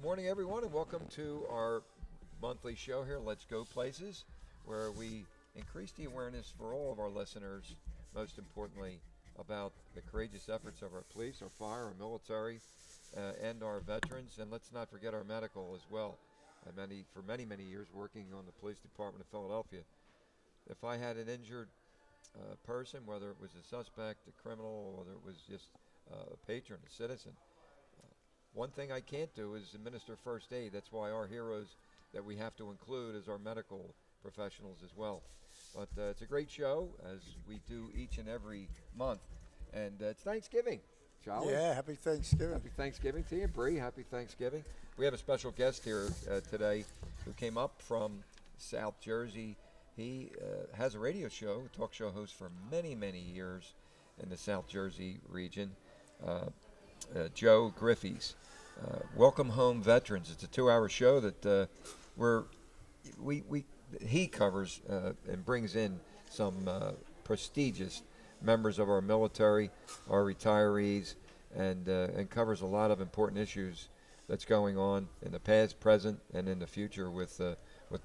morning, everyone, and welcome to our monthly show here, Let's Go Places, where we increase the awareness for all of our listeners, most importantly, about the courageous efforts of our police, our fire, our military, and our veterans, and let's not forget our medical as well. For many years working on the police department of Philadelphia. If I had an injured person, whether it was a suspect, a criminal, whether it was just a patron, a citizen, one thing I can't do is administer first aid. That's why our heroes that we have to include as our medical professionals as well. But it's a great show, as we do each and every month. And it's Thanksgiving, Charlie. Yeah, happy Thanksgiving. Happy Thanksgiving to you, Bree. Happy Thanksgiving. We have a special guest here today who came up from South Jersey. He has a radio show, a talk show host for many years in the South Jersey region. Joe Griffey's. Welcome Home Veterans. It's a 2-hour show that he covers and brings in some prestigious members of our military, our retirees, and covers a lot of important issues that's going on in the past, present, and in the future with the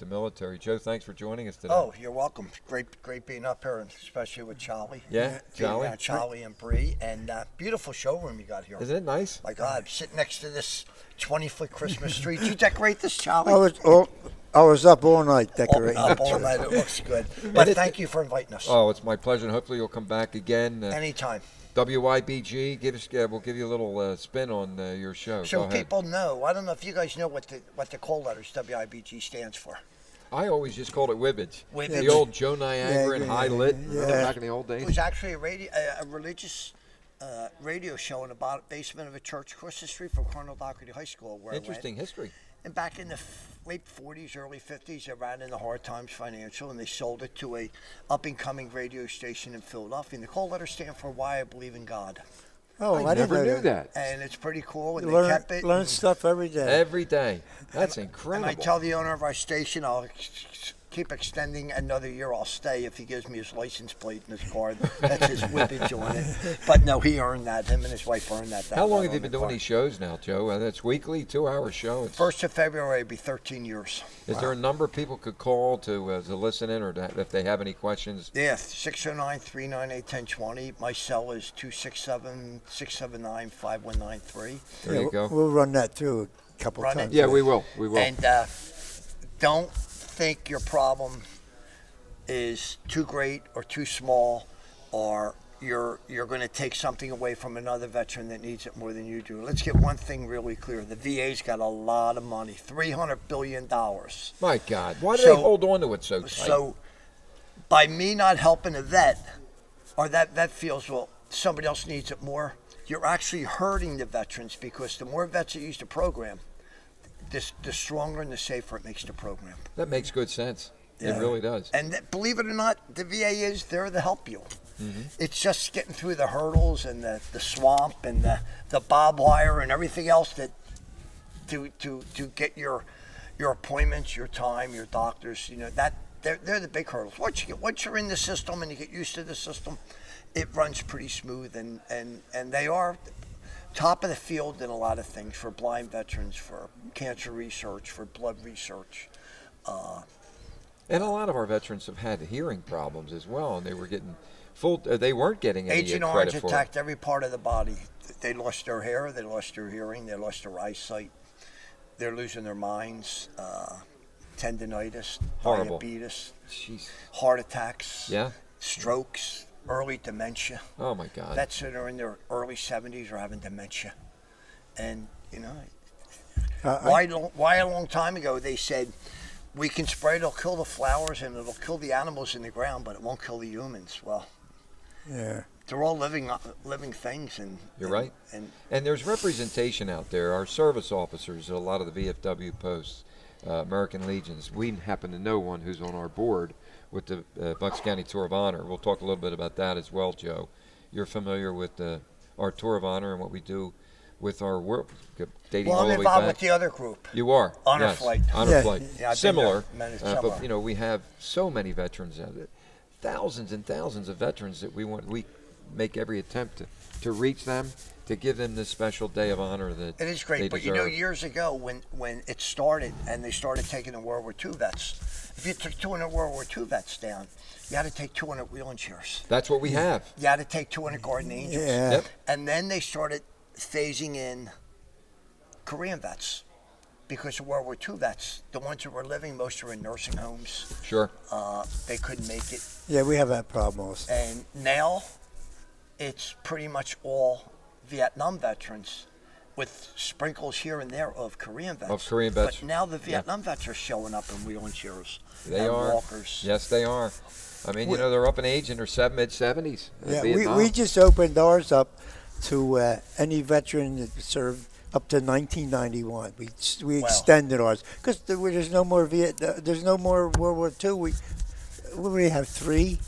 military. Joe, thanks for joining us today. Oh, you're welcome. Great being up here, and especially with Charlie. Yeah, Charlie. Yeah, Charlie and Bree, and beautiful showroom you got here. Isn't it nice? My God, sitting next to this 20-foot Christmas tree. Did you decorate this, Charlie? I was up all night decorating. Up all night. It looks good. But thank you for inviting us. Oh, it's my pleasure, and hopefully you'll come back again. Anytime. WYBG, we'll give you a little spin on your show. So people know. I don't know if you guys know what the call letters WIBG stands for. I always just called it Wibbage. Wibbage. The old Joe Niagara and High Lit back in the old days. It was actually a religious radio show in the basement of a church across the street from Colonel Doherty High School. Where Interesting history. And back in the late 40s, early 50s, they ran into hard times financial, and they sold it to a up-and-coming radio station in Philadelphia. And the call letters stand for Why I Believe in God. Oh, I never knew that. And it's pretty cool. And they kept it. Learn stuff every day. Every day. That's incredible. And I tell the owner of our station, I'll keep extending another year. I'll stay if he gives me his license plate and his card. That's his whippage on it. But no, he earned that. Him and his wife earned that. How long have you been doing these shows now, Joe? That's weekly, 2-hour show. 1st of February will be 13 years. Is there a number people could call to listen in, or if they have any questions? Yeah, 609-398-1020. My cell is 267-679-5193. There you go. We'll run that through a couple times. Yeah, we will. And don't think your problem is too great or too small, or you're going to take something away from another veteran that needs it more than you do. Let's get one thing really clear. The VA's got a lot of money, $300 billion. My God, why do they hold on to it so tight? So by me not helping a vet, or that vet feels, well, somebody else needs it more, you're actually hurting the veterans, because the more vets that use the program, the stronger and the safer it makes the program. That makes good sense. Yeah. It really does. And believe it or not, the VA is there to help you. Mm-hmm. It's just getting through the hurdles and the swamp and the barbed wire and everything else that to get your appointments, your time, your doctors. That they're the big hurdles. Once you're in the system and you get used to the system, it runs pretty smooth, and they are top of the field in a lot of things, for blind veterans, for cancer research, for blood research. And a lot of our veterans have had hearing problems as well, and they were getting they weren't getting any Agent credit Orange for attacked every part of the body. They lost their hair, they lost their hearing, they lost their eyesight. They're losing their minds. Tendinitis, Horrible. diabetes, Jeez. heart attacks, Yeah. strokes, early dementia. Oh my God. Vets that are in their early 70s are having dementia. And, why a long time ago they said, we can spray it, it'll kill the flowers and it'll kill the animals in the ground, but it won't kill the humans. Well, yeah, they're all living things. You're right. And there's representation out there. Our service officers, a lot of the VFW posts, American Legions, we happen to know one who's on our board with the Bucks County Tour of Honor. We'll talk a little bit about that as well, Joe. You're familiar with our Tour of Honor and what we do with our work, dating all the way back. I'm involved with the other group. You are? Honor Yes. Flight. Honor Flight. Yeah, I've similar, been there. but we have so many veterans out there. Thousands and thousands of veterans that we make every attempt to reach them to give them this special day of honor that It is they great, but you know, deserve. years ago when it started and they started taking the World War II vets, if you took 200 World War II vets down, you had to take 200 wheeling chairs. That's what we have. You had to take 200 Guardian Angels. Yeah. Yep. And then they started phasing in Korean vets because of World War II vets. The ones who were living, most were in nursing homes. Sure. They couldn't make it. Yeah, we have that problem also. And now it's pretty much all Vietnam veterans with sprinkles here and there of Korean vets. Of Korean vets. But now the Vietnam vets are showing up in wheeling chairs. They and are. walkers. Yes, they are. I mean, you know, they're up in age in their mid-70s. Yeah, we just opened ours up to any veteran that served up to 1991. We Wow. extended ours because there's no more there's no more World War II. We have 3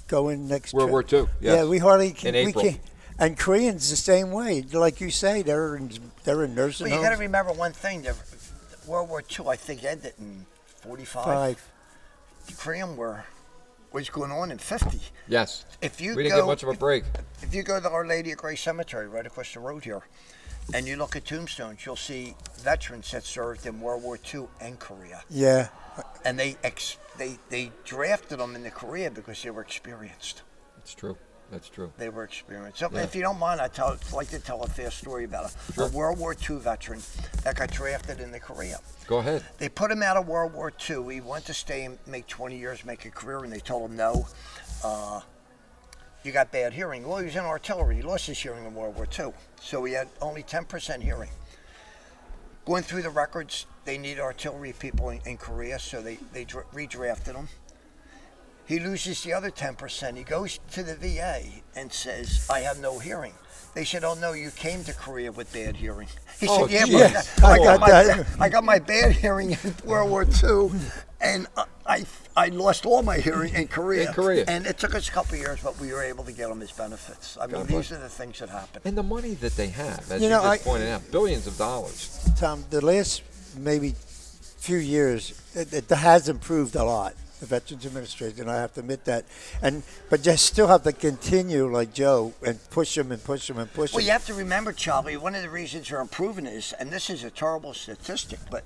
going next. World War II. Yes. Yeah, we hardly can. In We April. can't. And Koreans the same way. Like you say, they're in nursing Well, you got to homes. remember one thing. World War II, I think, ended in 45. 5. The Korean War was going on in 50. Yes. If you We didn't get much of a break. If you go to Our Lady of Grace Cemetery right across the road here, and you look at tombstones, you'll see veterans that served in World War II and Korea. Yeah. And they drafted them into Korea because they were experienced. It's true. That's true. They were experienced. So Yeah. if you don't mind, I'd like to tell a fast story about a World War II veteran that got drafted into Korea. Go ahead. They put him out of World War II. He wanted to stay and make 20 years, make a career, and they told him no. You got bad hearing. Well, he was in artillery. He lost his hearing in World War II, so he had only 10% hearing. Going through the records, they need artillery people in Korea, so they redrafted him. He loses the other 10%. He goes to the VA and says, I have no hearing. They said, oh, no, you came to Korea with bad hearing. He Oh, said, yeah, geez. but I got that. I got my bad hearing in World War II, and I lost all my hearing in Korea. In Korea. And it took us a couple of years, but we were able to get him his benefits. I mean, God these bless. are the things that happen. And the money that they have, as You you, know, just pointed out, billions of dollars. Tom, the last maybe few years, it has improved a lot. The Veterans Administration, I have to admit that, but you still have to continue, like Joe, and push them and push them and push them. Well, you have to remember, Charlie, one of the reasons you're improving is, and this is a terrible statistic, but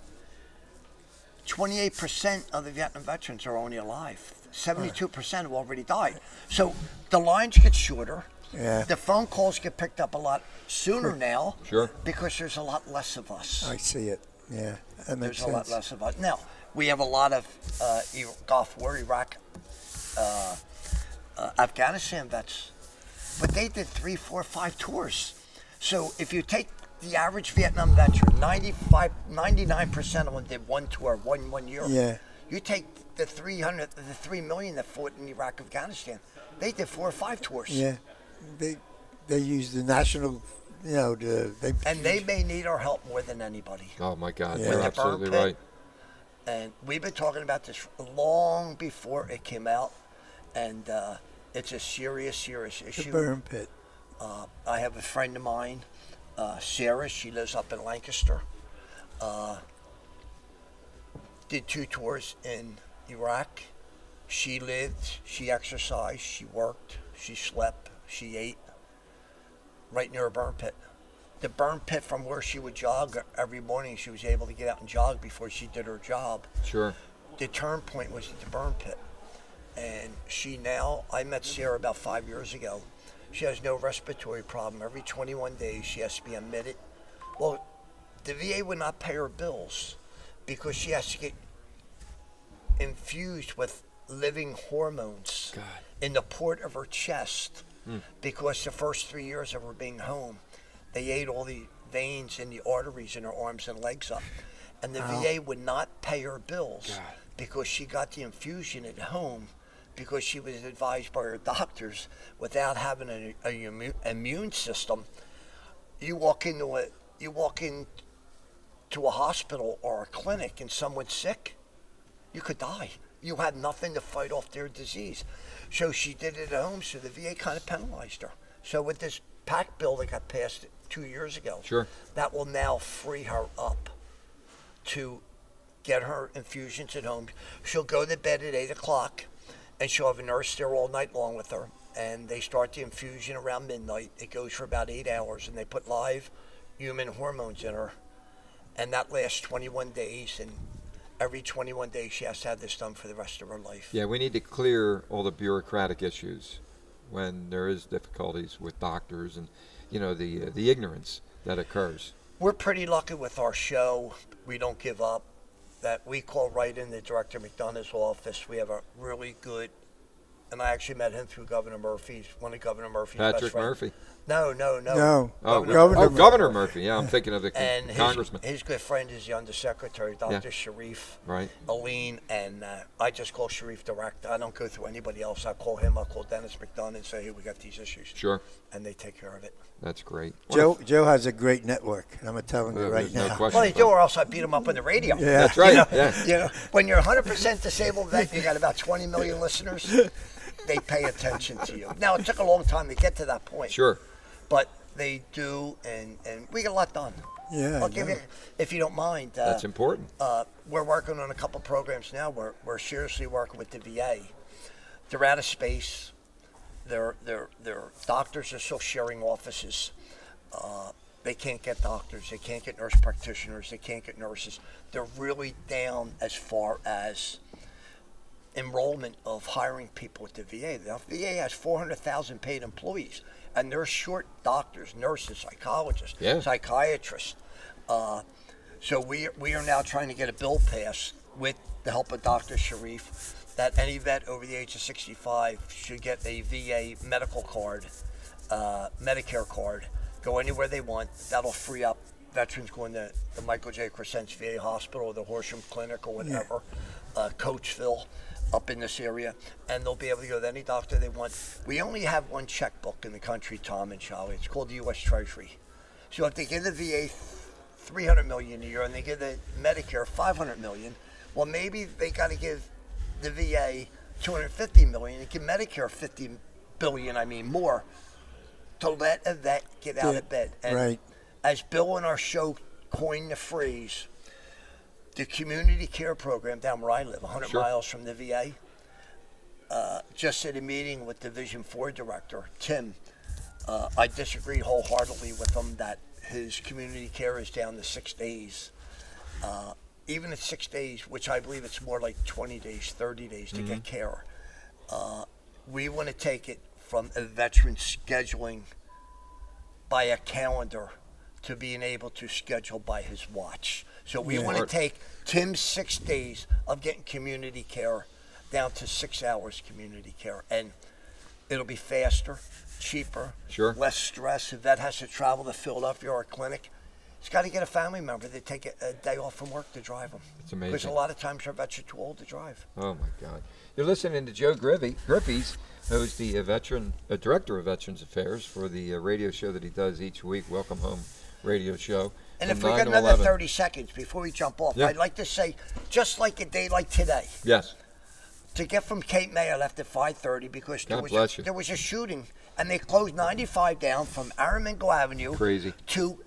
28% of the Vietnam veterans are only alive. 72% have already died. So the lines get shorter. Yeah. The phone calls get picked up a lot sooner now. Sure. Because there's a lot less of us. I see it. Yeah, that makes There's a lot sense. less of us. Now, we have a lot of Gulf War, Iraq, Afghanistan vets, but they did 3, 4, 5 tours. So if you take the average Vietnam veteran, 99% of them did 1 tour, one year. Yeah. You take the 3 million that fought in Iraq, Afghanistan, they did 4 or 5 tours. Yeah, they use the national, And they may need our help more than anybody. Oh, my God. Yeah. You're With the burn absolutely pit. right. And we've been talking about this long before it came out, and it's a serious the issue. burn pit. I have a friend of mine, Sarah. She lives up in Lancaster. Did 2 tours in Iraq. She lived, she exercised, she worked, she slept, she ate right near a burn pit. The burn pit from where she would jog every morning, she was able to get out and jog before she did her job. Sure. The turn point was at the burn pit. And I met Sarah about 5 years ago. She has no respiratory problem. Every 21 days she has to be admitted. Well, the VA would not pay her bills because she has to get infused with living hormones God. in the port of her chest because the first 3 years of her being home, they ate all the veins and the arteries in her arms and legs up. And the VA would not pay her bills God. because she got the infusion at home because she was advised by her doctors without having an immune system. You walk into a hospital or a clinic and someone's sick, you could die. You had nothing to fight off their disease. So she did it at home, so the VA kind of penalized her. So with this PAC bill that got passed 2 years ago, Sure. that will now free her up to get her infusions at home. She'll go to bed at 8 o'clock, and she'll have a nurse there all night long with her. and they start the infusion around midnight. It goes for about 8 hours, and they put live human hormones in her, and that lasts 21 days, and every 21 days she has to have this done for the rest of her life. Yeah, we need to clear all the bureaucratic issues when there is difficulties with doctors and, the ignorance that occurs. We're pretty lucky with our show. We don't give up. That we call right in the Director McDonough's office. We have a really good, and I actually met him through Governor Murphy. He's one of Governor Murphy's best Patrick friends. Murphy. No. Governor Murphy. Yeah, I'm thinking of the And congressman. his good friend is the Undersecretary, Dr. Sharif, Right. Aline, and I just call Sharif direct. I don't go through anybody else. I call him. I call Dennis McDonough and say, hey, we got these issues. Sure. And they take care of it. That's great. Joe has a great network. I'm telling you right There's no now. question Well, they do, or else I beat him up on the radio. Yeah. That's right. When you're 100% disabled vet, you got about 20 million listeners. They pay attention to you. Now, it took a long time to get to that point. Sure. But they do, and we get a lot done. Yeah. I'll give you, if you don't mind. That's important. We're working on a couple programs now. We're seriously working with the VA. They're out of space. Their doctors are still sharing offices. They can't get doctors. They can't get nurse practitioners. They can't get nurses. They're really down as far as enrollment of hiring people at the VA. The VA has 400,000 paid employees, and they're short doctors, nurses, psychologists, psychiatrists. So we are now trying to get a bill passed with the help of Dr. Sharif that any vet over the age of 65 should get a VA medical card, Medicare card, go anywhere they want. That'll free up veterans going to the Michael J. Crescent's VA Hospital or the Horsham Clinic or whatever, Coachville up in this area, and they'll be able to go to any doctor they want. We only have one checkbook in the country, Tom and Charlie. It's called the U.S. Treasury. So if they give the VA $300 million a year and they give the Medicare $500 million, well, maybe they got to give the VA $250 million and give Medicare $50 billion, more, to let a vet get out of bed. And as Bill in our show coined the phrase, the community care program down where I live, 100 miles from the VA, just at a meeting with Division 4 Director Tim, I disagreed wholeheartedly with him that his community care is down to 6 days. Even at 6 days, which I believe it's more like 20 days, 30 days to get care. We want to take it from a veteran scheduling by a calendar to being able to schedule by his watch. So we want to take Tim's 6 days of getting community care down to 6 hours community care. And it'll be faster, cheaper, less stress. If vet has to travel to Philadelphia or a clinic, he's got to get a family member to take a day off from work to drive him. It's amazing. Because a lot of times our vets are too old to drive. Oh, my God. You're listening to Joe Grippies, who's the Director of Veterans Affairs for the radio show that he does each week, Welcome Home Radio Show. And if we got another 30 seconds before we jump off, I'd like to say, just like a day like today. Yes. To get from Cape May, I left at 5:30 because there was a shooting, and they closed 95 down from Aramingo Avenue to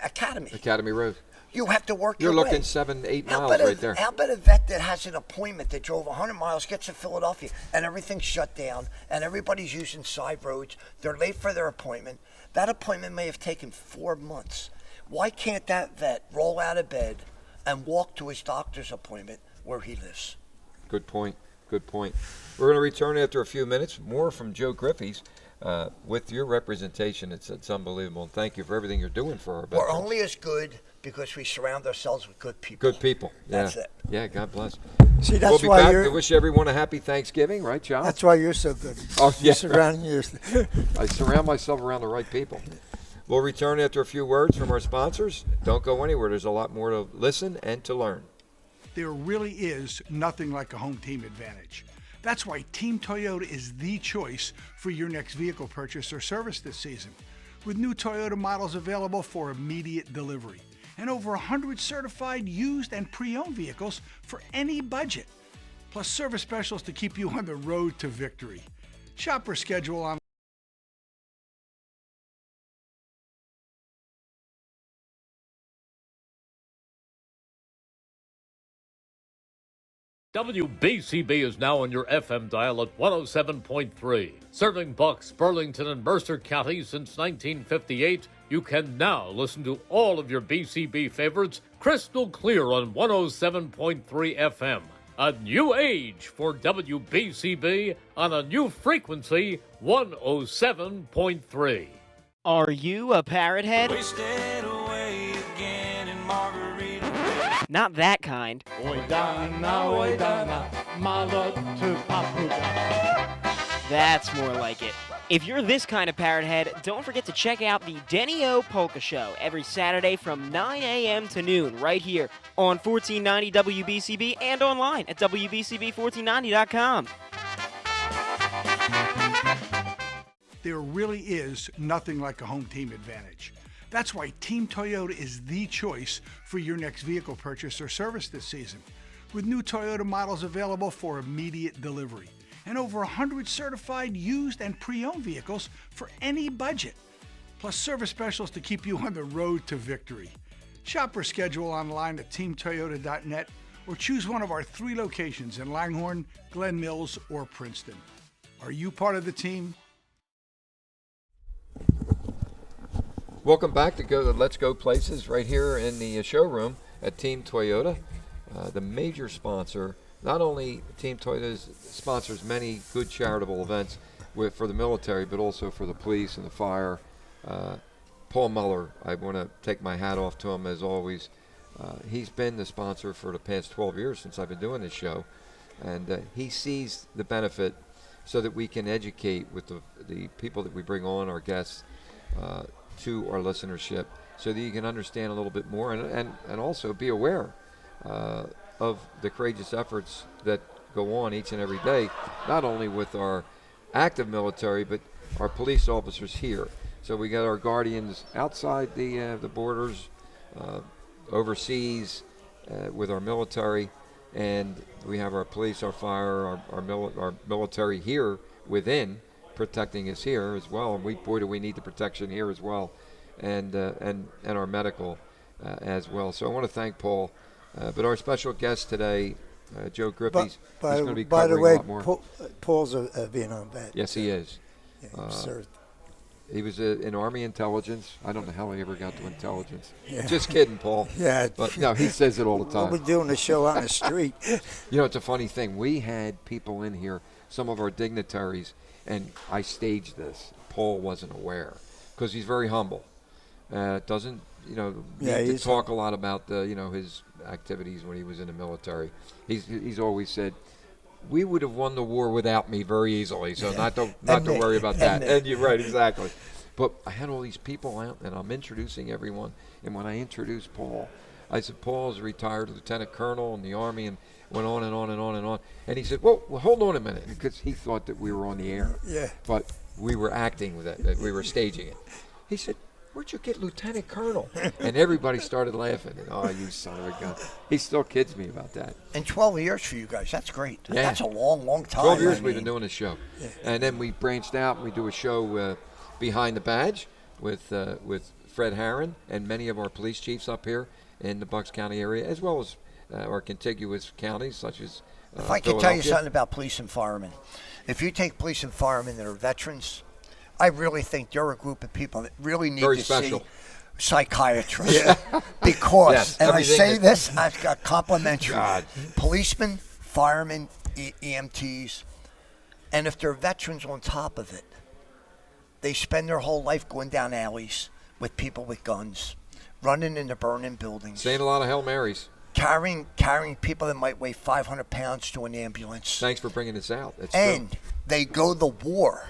Academy. Academy Road. You have to work You're your looking way. 7-8 miles right there. How about a vet that has an appointment that drove 100 miles, gets to Philadelphia, and everything's shut down, and everybody's using side roads. They're late for their appointment. That appointment may have taken 4 months. Why can't that vet roll out of bed and walk to his doctor's appointment where he lives? Good point. Good point. We're going to return after a few minutes. More from Joe Grippies. With your representation, it's unbelievable. And thank you for everything you're doing for our veterans. We're only as good because we surround ourselves with good people. Good people. Yeah. That's it. Yeah, God bless. See, that's we'll be why back you're. to wish everyone a happy Thanksgiving, right, John? That's why you're so good. Oh, yeah. I surround myself around the right people. We'll return after a few words from our sponsors. Don't go anywhere. There's a lot more to listen and to learn. There really is nothing like a home team advantage. That's why Team Toyota is the choice for your next vehicle purchase or service this season. With new Toyota models available for immediate delivery and over 100 certified used and pre-owned vehicles for any budget. Plus service specials to keep you on the road to victory. Shop or schedule on WBCB is now on your FM dial at 107.3. Serving Bucks, Burlington, and Mercer counties since 1958, you can now listen to all of your BCB favorites crystal clear on 107.3 FM. A new age for WBCB on a new frequency, 107.3. Are you a parrot head? Not that kind. That's more like it. If you're this kind of parrot head, don't forget to check out the Denny O Polka Show every Saturday from 9 a.m. to noon right here on 1490 WBCB and online at WBCB1490.com. There really is nothing like a home team advantage. That's why Team Toyota is the choice for your next vehicle purchase or service this season. With new Toyota models available for immediate delivery and over 100 certified used and pre-owned vehicles for any budget, plus service specials to keep you on the road to victory. Shop or schedule online at teamtoyota.net or choose one of our 3 locations in Langhorne, Glen Mills, or Princeton. Are you part of the team? Welcome back to Let's Go Places right here in the showroom at Team Toyota, the major sponsor. Not only Team Toyota sponsors many good charitable events for the military, but also for the police and the fire. Paul Mellon, I want to take my hat off to him as always. He's been the sponsor for the past 12 years since I've been doing this show, and he sees the benefit so that we can educate with the people that we bring on, our guests, to our listenership, so that you can understand a little bit more and also be aware of the courageous efforts that go on each and every day, not only with our active military, but our police officers here. So we got our guardians outside the borders, overseas, with our military, and we have our police, our fire, our military here within, protecting us here as well. And boy, do we need the protection here as well, and our medical as well. So I want to thank Paul. But our special guest today, Joe Griffey's, he's going to be covering a lot more. Paul's a Vietnam vet. Yes, he is. Yeah, served. He was in Army intelligence. I don't know how he ever got to intelligence. Yeah. Just kidding, Paul. Yeah. But no, he says it all the time. We'll be doing the show on the street. You know, it's a funny thing. We had people in here, some of our dignitaries, and I staged this. Paul wasn't aware because he's very humble. Doesn't, need to talk a lot about his activities when he was in the military. He's always said, we would have won the war without me very easily, so not to worry about that. And you're right, exactly. But I had all these people out, and I'm introducing everyone. And when I introduced Paul, I said, Paul's a retired lieutenant colonel in the Army, and went on and on and on and on. And he said, well, hold on a minute, because he thought that we were on the air. Yeah. But we were acting with that we were staging it. He said, where'd you get lieutenant colonel? And everybody started laughing. And, oh, you son of a gun. He still kids me about that. And 12 years for you guys, that's great. Yeah. That's a long, long time. 12 years we've been doing this show. Yeah. And then we branched out and we do a show behind the badge with Fred Herron and many of our police chiefs up here in the Bucks County area, as well as our contiguous counties such as If I could tell you something about police and firemen. If you take police and firemen that are veterans, I really think they're a group of people that really need to see psychiatrists. Yeah. Because, yes, and I say this, I've got complimentary. God. Policemen, firemen, EMTs, and if they're veterans on top of it, they spend their whole life going down alleys with people with guns, running into burning buildings. Saying a lot of Hail Marys. Carrying people that might weigh 500 pounds to an ambulance. Thanks for bringing this out. That's and true. They go to war.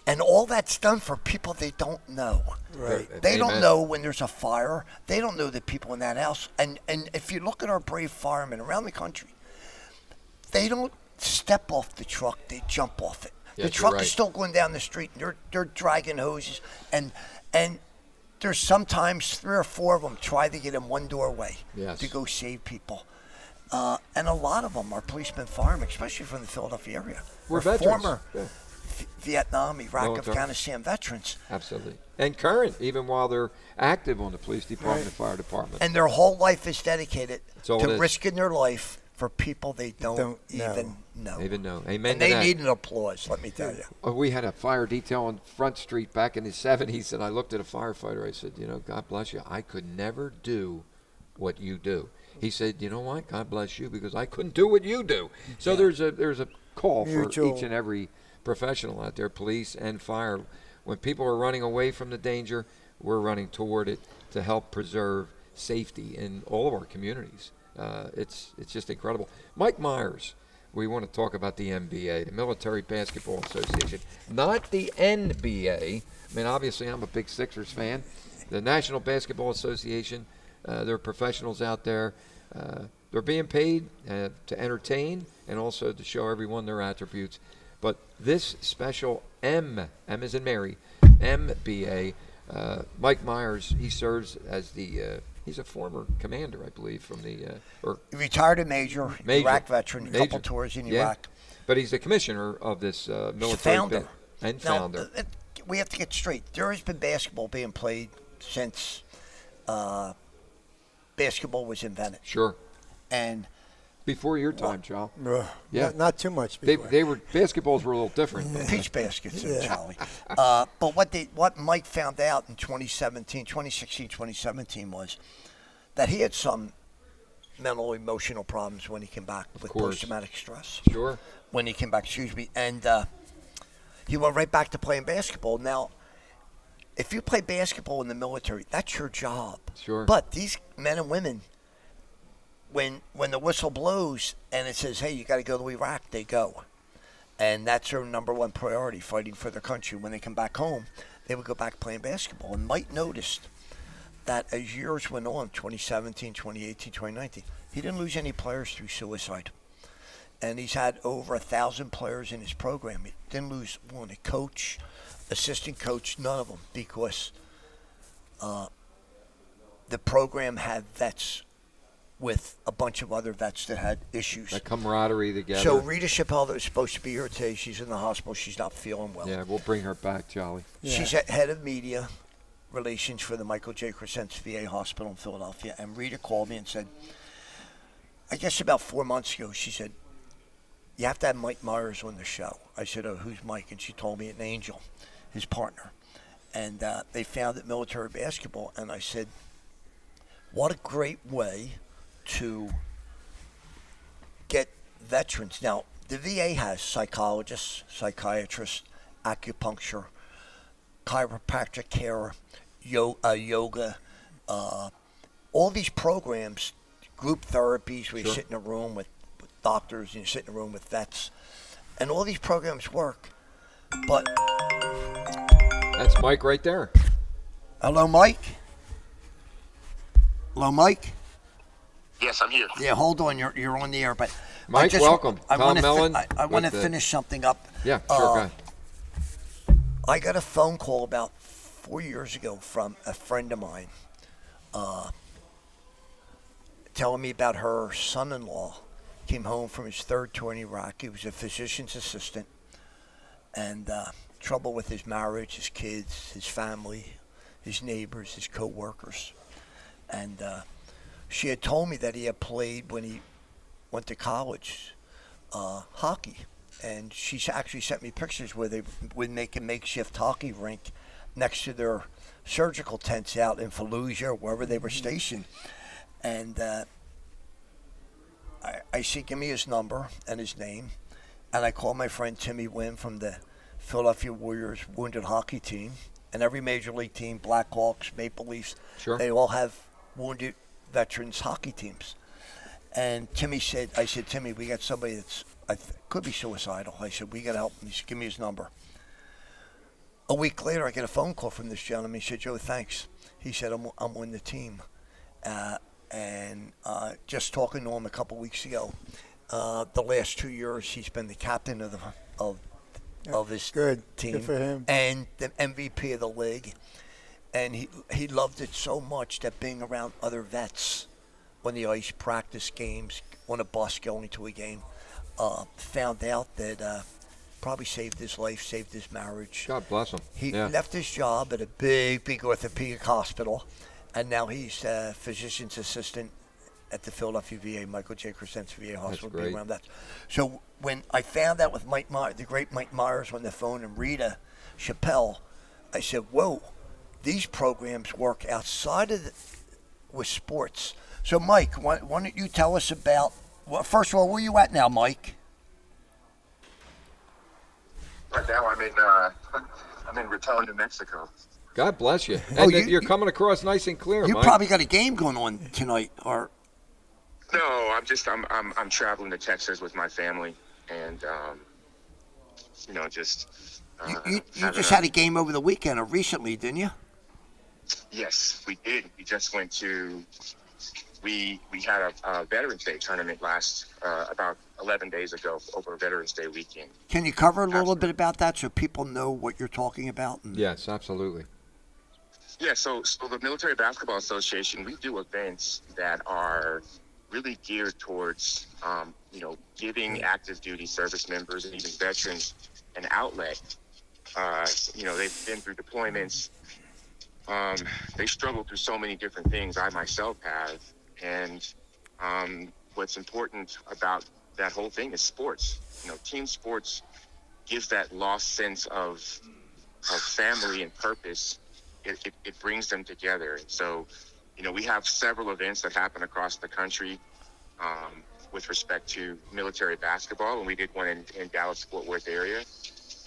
And all that's done for people they don't know. Right. They don't know when there's a fire. They don't know the people in that house. And if you look at our brave firemen around the country, they don't step off the truck. They jump off it. Yes, the truck right. is still going down the street. And they're dragging hoses. And there's sometimes 3 or 4 of them try to get in one doorway to go save people. And a lot of them are policemen, firemen, especially from the Philadelphia area. We're veterans. Former Vietnam, Iraq, Afghanistan veterans. Absolutely. And current, even while they're active on the police department, fire department. And their whole life is dedicated to risking risking their life for people they don't even know. Even know. Amen And to they that. need an applause, let me tell you. We had a fire detail on Front Street back in the 70s, and I looked at a firefighter. I said, God bless you. I could never do what you do. He said, you know what? God bless you, because I couldn't do what you do. So there's a call Mutual. for each and every professional out there, police and fire. When people are running away from the danger, we're running toward it to help preserve safety in all of our communities. It's just incredible. Mike Myers, we want to talk about the MBA, the Military Basketball Association, not the NBA. I mean, obviously, I'm a big Sixers fan. The National Basketball Association, there are professionals out there. They're being paid to entertain and also to show everyone their attributes. But this special M as in Mary, MBA, Mike Myers, he serves as he's a former commander, I believe, from Retired major, Iraq veteran, a couple tours in Iraq. But he's the commissioner of this military founder. And Now, founder. we have to get straight. There has been basketball being played since basketball was invented. Sure. And before your time, Charles. Yeah, not too much. They Before. were basketballs were a little different. peach baskets, Charlie. But what Mike found out in 2016, 2017 was that he had some mental, emotional problems when he came back with post-traumatic stress. Sure. When he came back, and he went right back to playing basketball. Now, if you play basketball in the military, that's your job. Sure. But these men and women, when the whistle blows and it says, hey, you got to go to Iraq, they go. And that's their number one priority, fighting for their country. When they come back home, they would go back playing basketball. And Mike noticed that as years went on, 2017, 2018, 2019, he didn't lose any players through suicide. And he's had over 1,000 players in his program. He didn't lose one, a coach, assistant coach, none of them, because the program had vets with a bunch of other vets that had issues. That camaraderie together. So Rita Chappelle is supposed to be here today. She's in the hospital. She's not feeling well. Yeah, we'll bring her back, Charlie. Yeah. She's head of media relations for the Michael J. Crescents VA Hospital in Philadelphia. And Rita called me and said, I guess about 4 months ago, she said, you have to have Mike Myers on the show. I said, oh, who's Mike? And she told me an Angel, his partner. And they found it military basketball. And I said, what a great way to get veterans. Now, the VA has psychologists, psychiatrists, acupuncture, chiropractic care, yoga, all these programs, group therapies where you sit in a room with doctors and you sit in a room with vets. And all these programs work. But That's Mike right there. hello, Mike? Hello, Mike? Yes, I'm here. Yeah, hold on. You're on the air, but Mike, welcome. Tom Mellon I want to with finish something up. Yeah, sure, go ahead. I got a phone call about 4 years ago from a friend of mine, telling me about her son-in-law. Came home from his third tour in Iraq. He was a physician's assistant, and trouble with his marriage, his kids, his family, his neighbors, his co-workers, and. She had told me that he had played when he went to college, hockey. And she actually sent me pictures where they would make a makeshift hockey rink next to their surgical tents out in Fallujah or wherever they were stationed. And I said, give me his number and his name. And I called my friend Timmy Wynn from the Philadelphia Warriors wounded hockey team. And every major league team, Blackhawks, Maple Leafs, they all have wounded veterans hockey teams. And Timmy said, I said, Timmy, we got somebody that's could be suicidal. I said, we got to help him. He said, give me his number. A week later, I get a phone call from this gentleman. He said, Joe, thanks. He said, I'm on the team. And just talking to him a couple weeks ago, the last 2 years, he's been the captain of his Good. team. Good for him. And the MVP of the league. And he loved it so much that being around other vets on the ice, practice games, on a bus going to a game, found out that probably saved his life, saved his marriage. God bless him. He left his job at a big orthopedic hospital, and now he's a physician's assistant at the Philadelphia VA, Michael J. Crescent's VA Hospital. great. Around that. So when I found out with Mike Myers, the great Mike Myers on the phone, and Rita Chappelle, I said, whoa, these programs work outside of with sports. So Mike, why don't you tell us about, well, first of all, where you at now, Mike? Right now, I'm in Raton, New Mexico. God bless you. Oh, And you- you're coming across nice and clear, You Mike. probably got a game going on tonight, or No, I'm traveling to Texas with my family, and just. you having just had a game over the weekend or recently, didn't you? Yes, we did. We just went to. We had a Veterans Day tournament last about 11 days ago over Veterans Day weekend. Can you cover a little bit about that so people know what you're talking about? Yes, absolutely. Yeah, so the Military Basketball Association, we do events that are really geared towards, giving active duty service members and even veterans an outlet. They've been through deployments. They struggle through so many different things. I myself have. And what's important about that whole thing is sports. Team sports gives that lost sense of family and purpose. It brings them together. So, we have several events that happen across the country with respect to military basketball, and we did one in Dallas-Fort Worth area.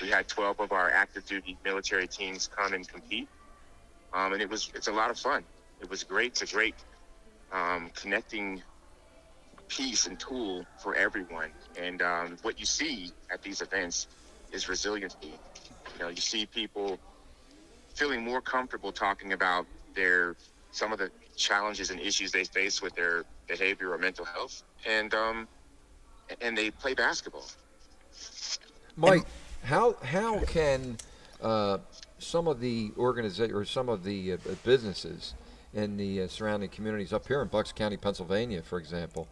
We had 12 of our active duty military teams come and compete, and it's a lot of fun. It was great. It's a great connecting piece and tool for everyone. And what you see at these events is resiliency. You see people feeling more comfortable talking about some of the challenges and issues they face with their behavior or mental health, and they play basketball. Mike, how can some of the organizations or some of the businesses in the surrounding communities up here in Bucks County, Pennsylvania, for example,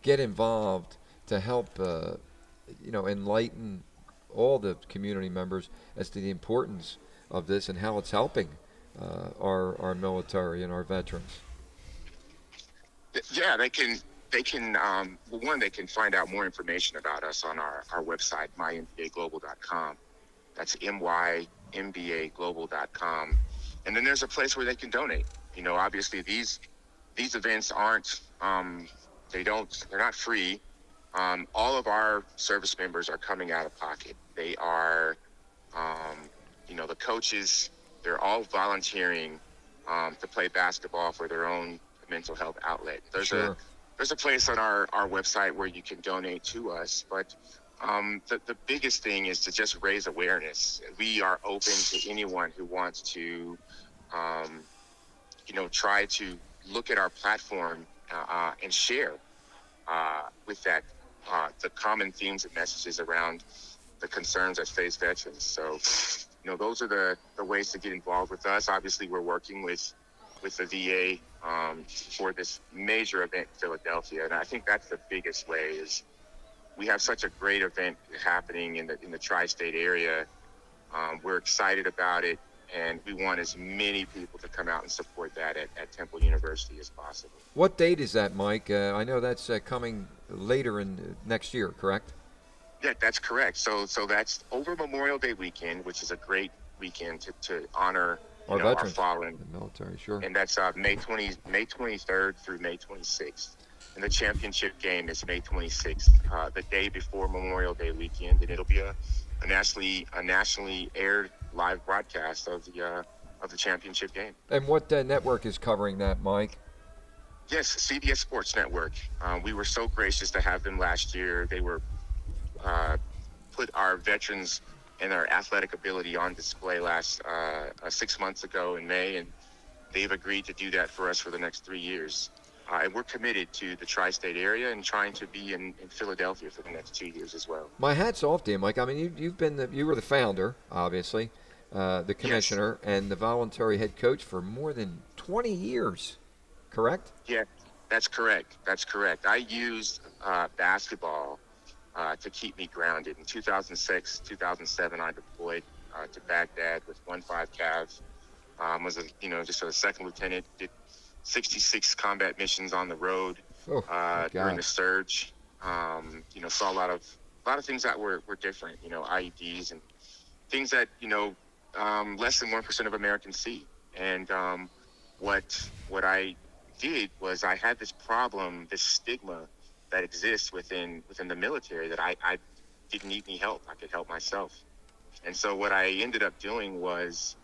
get involved to help enlighten all the community members as to the importance of this and how it's helping our military and our veterans? Yeah, they can. They can find out more information about us on our website, mymbaglobal.com. That's mymbaglobal.com. And then there's a place where they can donate. Obviously these events aren't. They're not free. All of our service members are coming out of pocket. They are. The coaches, they're all volunteering to play basketball for their own mental health outlet. There's a place on our website where you can donate to us, but the biggest thing is to just raise awareness. We are open to anyone who wants to, try to look at our platform and share with that the common themes and messages around the concerns that face veterans. So, those are the ways to get involved with us. Obviously, we're working with the VA for this major event in Philadelphia, and I think that's the biggest way. Is we have such a great event happening in the tri-state area. We're excited about it, and we want as many people to come out and support that at Temple University as possible. What date is that, Mike? I know that's coming later in next year, correct? Yeah, that's correct. So that's over Memorial Day weekend, which is a great weekend to honor Our our veterans, fallen. the military, sure. And that's May 23rd through May 26th. And the championship game is May 26th, the day before Memorial Day weekend, and it'll be a nationally aired live broadcast of the championship game. And what network is covering that, Mike? Yes, CBS Sports Network. We were so gracious to have them last year. They were put our veterans and our athletic ability on display 6 months ago in May, and they've agreed to do that for us for the next 3 years. And we're committed to the tri-state area and trying to be in Philadelphia for the next 2 years as well. My hat's off to you, Mike. I mean, you were the founder, obviously, the commissioner, Yes. and the voluntary head coach for more than 20 years, correct? Yeah, that's correct. I used basketball to keep me grounded. In 2006, 2007, I deployed to Baghdad with 1-5 Cav. Was just a second lieutenant. Did 66 combat missions on the road. during the surge. Saw a lot of things that were different. IEDs and things that less than 1% of Americans see. And what I did was I had this problem, this stigma that exists within the military that I didn't need any help. I could help myself. And so what I ended up doing was,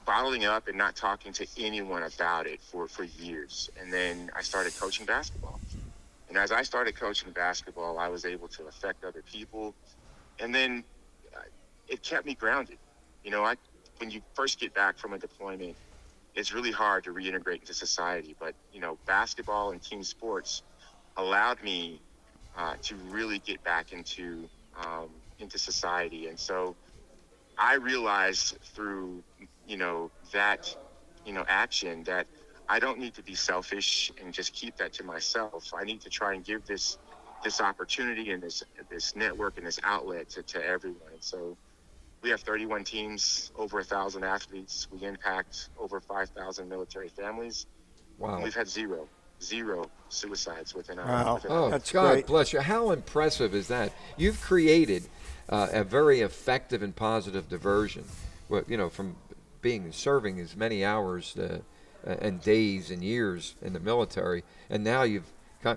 bottling up and not talking to anyone about it for years. And then I started coaching basketball. And as I started coaching basketball, I was able to affect other people. And then it kept me grounded. When you first get back from a deployment, it's really hard to reintegrate into society. But, basketball and team sports allowed me to really get back into society. And so I realized through, that, action that I don't need to be selfish and just keep that to myself. I need to try and give this opportunity and this network and this outlet to everyone. And so we have 31 teams, over 1,000 athletes. We impact over 5,000 military families. Wow. And we've had zero suicides within our. Wow. Oh, That's God great. bless you. How impressive is that? You've created a very effective and positive diversion, from serving as many hours and days and years in the military, and now you've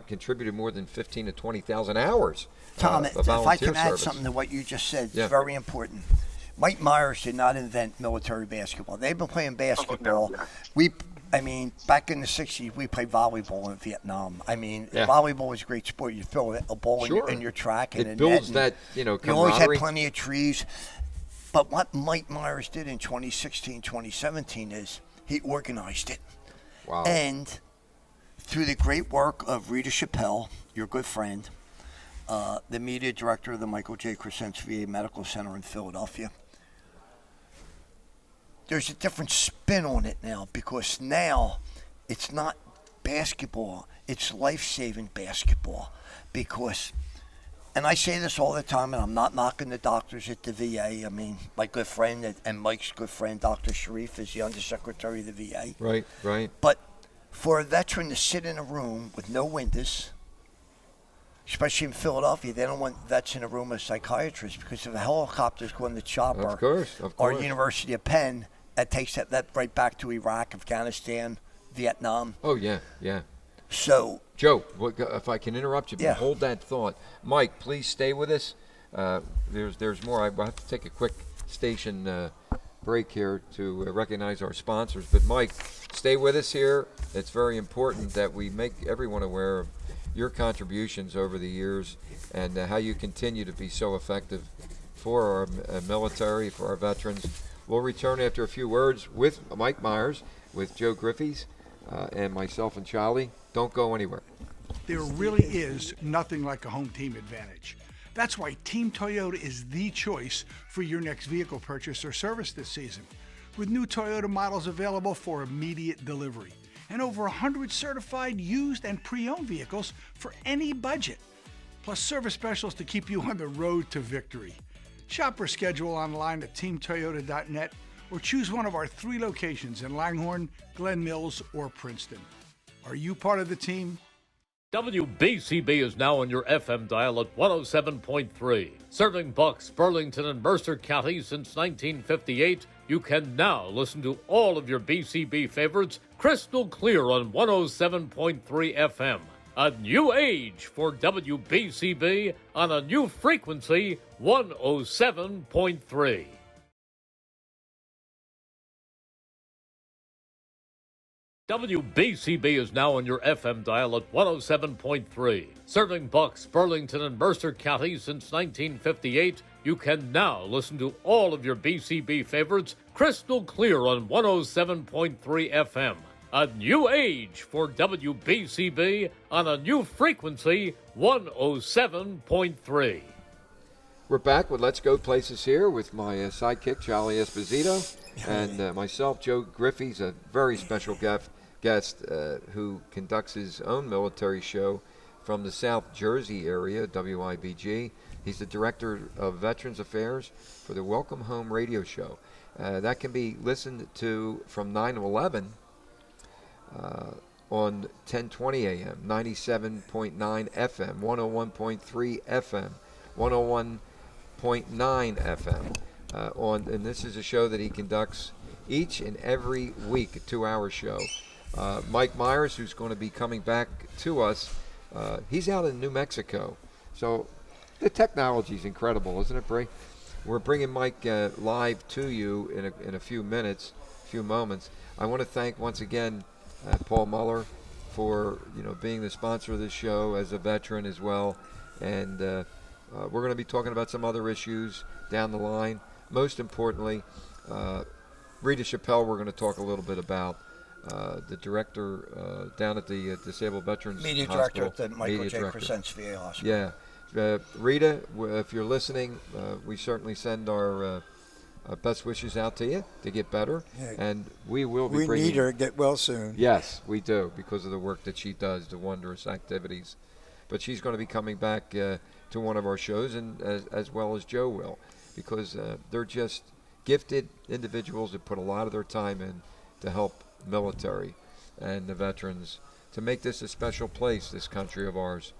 contributed more than 15 to 20,000 hours. Tom, of if I volunteer can add service. something to what you just said, Yeah. it's very important. Mike Myers did not invent military basketball. They've been playing basketball. Back in the 60s, we played volleyball in Vietnam. Yeah. Volleyball was a great sport. You throw a ball Sure. in your track and It a builds net, that, you always had camaraderie. plenty of trees. But what Mike Myers did in 2016, 2017 is he organized it. Wow. And through the great work of Rita Chappelle, your good friend, the media director of the Michael J. Crescents VA Medical Center in Philadelphia, there's a different spin on it now, because now it's not basketball, it's life-saving basketball. Because, and I say this all the time, and I'm not knocking the doctors at the VA. My good friend and Mike's good friend, Dr. Sharif, is the undersecretary of the VA. Right. But for a veteran to sit in a room with no windows, especially in Philadelphia, they don't want vets in a room with psychiatrists, because if a helicopter's going to chopper Of course. or University of Penn, that takes that right back to Iraq, Afghanistan, Vietnam. Oh, yeah. So, Joe, if I can interrupt you, Yeah. hold that thought. Mike, please stay with us. There's more. I have to take a quick station break here to recognize our sponsors. But Mike, stay with us here. It's very important that we make everyone aware of your contributions over the years and how you continue to be so effective for our military, for our veterans. We'll return after a few words with Mike Myers, with Joe Griffiths, and myself and Charlie. Don't go anywhere. There really is nothing like a home team advantage. That's why Team Toyota is the choice for your next vehicle purchase or service this season. With new Toyota models available for immediate delivery and over 100 certified used and pre-owned vehicles for any budget. Plus service specials to keep you on the road to victory. Shop or schedule online at teamtoyota.net or choose one of our 3 locations in Langhorne, Glen Mills, or Princeton. Are you part of the team? WBCB is now on your FM dial at 107.3. Serving Bucks, Burlington, and Mercer counties since 1958, you can now listen to all of your BCB favorites crystal clear on 107.3 FM. A new age for WBCB on a new frequency, 107.3. WBCB is now on your FM dial at 107.3. Serving Bucks, Burlington, and Mercer counties since 1958, you can now listen to all of your BCB favorites crystal clear on 107.3 FM. A new age for WBCB on a new frequency, 107.3. We're back with Let's Go Places here with my sidekick, Charlie Esposito, and myself, Joe Griffiths, a very special guest who conducts his own military show from the South Jersey area, WIBG. He's the Director of Veterans Affairs for the Welcome Home radio show. That can be listened to from 9 to 11 on 1020 AM, 97.9 FM, 101.3 FM, 101.9 FM. And this is a show that he conducts each and every week, a 2-hour show. Mike Myers, who's going to be coming back to us, he's out in New Mexico. So the technology is incredible, isn't it, Bree? We're bringing Mike live to you in a few moments. I want to thank once again Paul Muller for being the sponsor of this show as a veteran as well, and we're going to be talking about some other issues down the line. Most importantly, Rita Chappelle, we're going to talk a little bit about the director down at the Disabled Veterans Media Hospital. director at the Michael J. Crescents VA Hospital. Yeah. Rita, if you're listening, we certainly send our best wishes out to you to get better, and we will be bringing... We need her to get well soon. Yes, we do, because of the work that she does, the wondrous activities. But she's going to be coming back to one of our shows, and as well as Joe will, because they're just gifted individuals that put a lot of their time in to help military and the veterans to make this a special place, this country of ours.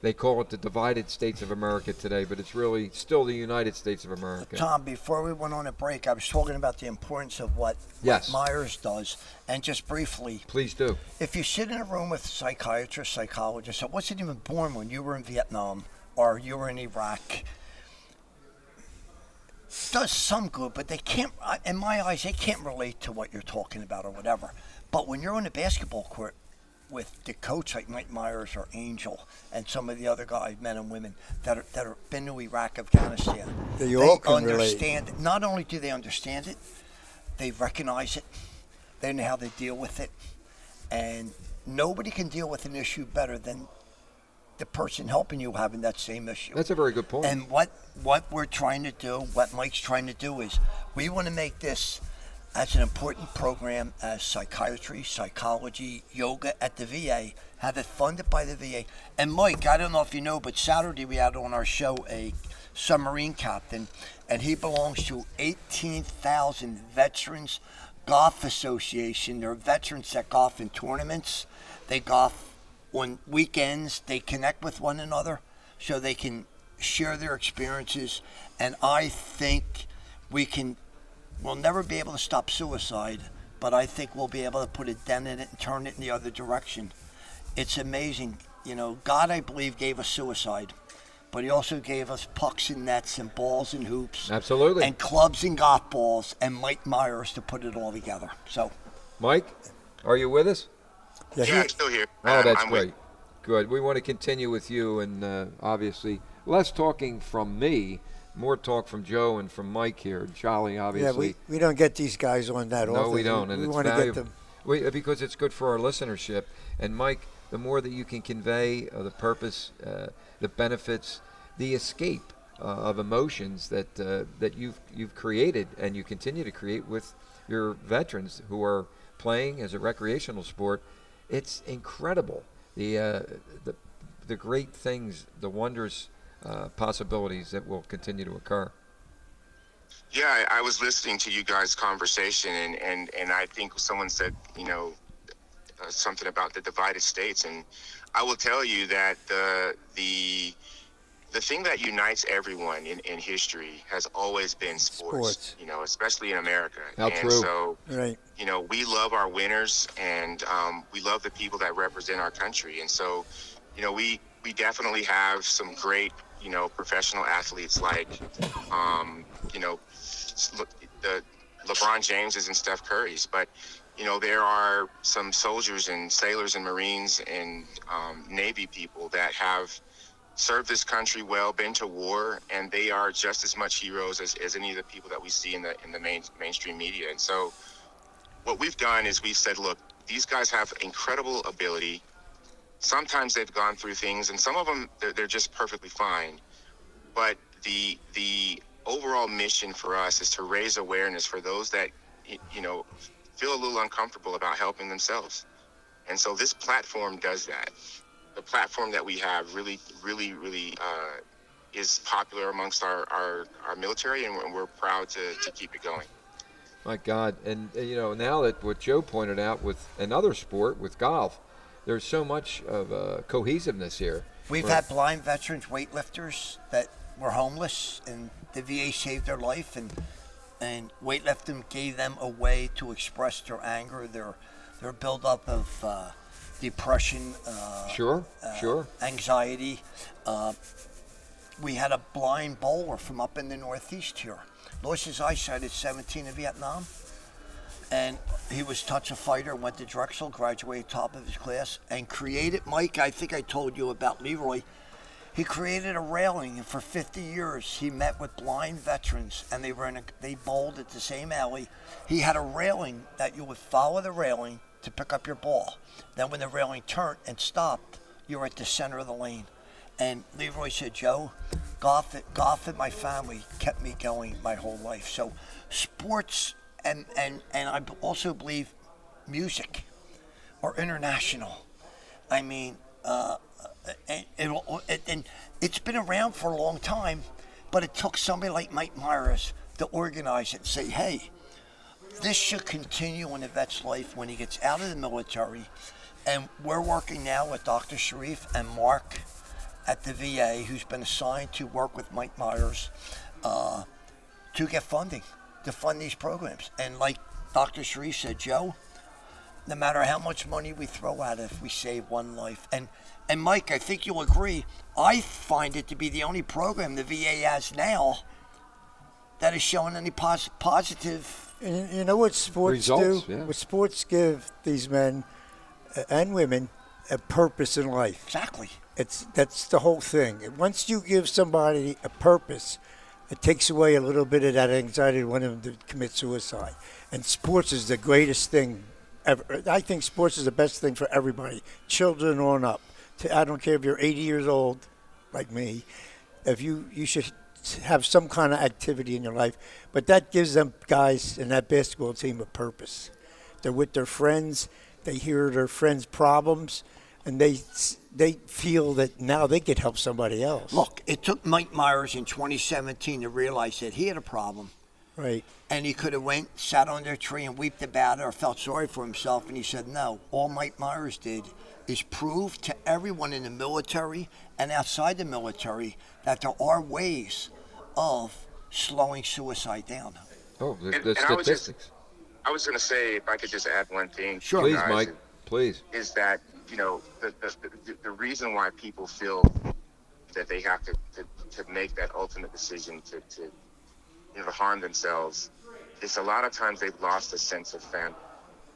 They call it the divided states of America today, but it's really still the United States of America. Tom, before we went on a break, I was talking about the importance of what Myers does. And just briefly, please do. If you sit in a room with psychiatrists, psychologists, I wasn't even born when you were in Vietnam or you were in Iraq, it does some good, but they can't, in my eyes, they can't relate to what you're talking about or whatever. But when you're on a basketball court with the coach like Mike Myers or Angel and some of the other guys, men and women that are been to Iraq, Afghanistan, they all can understand. Relate. Not only do they understand it, they recognize it. They know how to deal with it, and nobody can deal with an issue better than the person helping you having that same issue. That's a very good point. And what we're trying to do, what Mike's trying to do, is we want to make this as an important program as psychiatry, psychology, yoga at the VA, have it funded by the VA. And Mike, I don't know if you know, but Saturday we had on our show a submarine captain, and he belongs to 18,000 Veterans Golf Association. They're veterans that golf in tournaments. They golf on weekends. They connect with one another so they can share their experiences. And I think we'll never be able to stop suicide, but I think we'll be able to put a dent in it and turn it in the other direction. It's amazing. God, I believe, gave us suicide, but he also gave us pucks and nets and balls and hoops. Absolutely. And clubs and golf balls and Mike Myers to put it all together. So, Mike, are you with us? Yeah, I'm still here. Oh, that's I'm great. Good. We want to continue with you, and obviously less talking from me, more talk from Joe and from Mike here. Charlie, obviously. Yeah, we don't get these guys on that often. No, we don't, and we it's want to get valuable. them. Because it's good for our listenership. And Mike, the more that you can convey the purpose, the benefits, the escape of emotions that you've created and you continue to create with your veterans who are playing as a recreational sport, it's incredible. The great things, the wondrous possibilities that will continue to occur. Yeah, I was listening to you guys' conversation, and I think someone said, something about the divided states, and I will tell you that the thing that unites everyone in history has always been sports. Especially in America. How and true. So, right. We love our winners, and we love the people that represent our country, and so, we definitely have some great, professional athletes like, the LeBron Jameses and Steph Curry's, but there are some soldiers and sailors and Marines and Navy people that have served this country well, been to war, and they are just as much heroes as any of the people that we see in the mainstream media. And so what we've done is we've said, look, these guys have incredible ability. Sometimes they've gone through things, and some of them, they're just perfectly fine. But the overall mission for us is to raise awareness for those that, feel a little uncomfortable about helping themselves. And so this platform does that. The platform that we have really is popular amongst our military, and we're proud to keep it going. My God. And, now that what Joe pointed out with another sport, with golf, there's so much of cohesiveness here. We've Right. had blind veterans, weightlifters that were homeless, and the VA saved their life, and weightlifting gave them a way to express their anger, their buildup of depression, Sure. anxiety. We had a blind bowler from up in the Northeast here. Lost his eyesight at 17 in Vietnam. And he was touch a fighter, went to Drexel, graduated top of his class, and created, Mike, I think I told you about Leroy. He created a railing, and for 50 years he met with blind veterans, and they bowled at the same alley. He had a railing that you would follow the railing to pick up your ball. Then when the railing turned and stopped, you were at the center of the lane. And Leroy said, Joe, golf and my family kept me going my whole life. So sports and I also believe music or international. I mean, and it's been around for a long time, but it took somebody like Mike Myers to organize it and say, hey, this should continue in a vet's life when he gets out of the military. And we're working now with Dr. Sharif and Mark at the VA, who's been assigned to work with Mike Myers to get funding, to fund these programs. And like Dr. Sharif said, Joe, no matter how much money we throw at it, if we save one life. And Mike, I think you'll agree, I find it to be the only program the VA has now that is showing any positive. And you know what sports Results, do? yeah. What sports give these men and women a purpose in life. Exactly. That's the whole thing. Once you give somebody a purpose, it takes away a little bit of that anxiety to want them to commit suicide. And sports is the greatest thing ever. I think sports is the best thing for everybody, children on up. I don't care if you're 80 years old, like me. If you should have some kind of activity in your life, but that gives them guys in that basketball team a purpose. They're with their friends. They hear their friends' problems, and they feel that now they could help somebody else. Look, it took Mike Myers in 2017 to realize that he had a problem. Right. And he could have went, sat under a tree and wept about it or felt sorry for himself. And he said, no, all Mike Myers did is prove to everyone in the military and outside the military that there are ways of slowing suicide down. Oh, the And statistics. I was going to say, if I could just add one thing. Sure. Please, guys, Mike. Please. Is that, the reason why people feel that they have to make that ultimate decision to harm themselves is a lot of times they've lost a sense of family.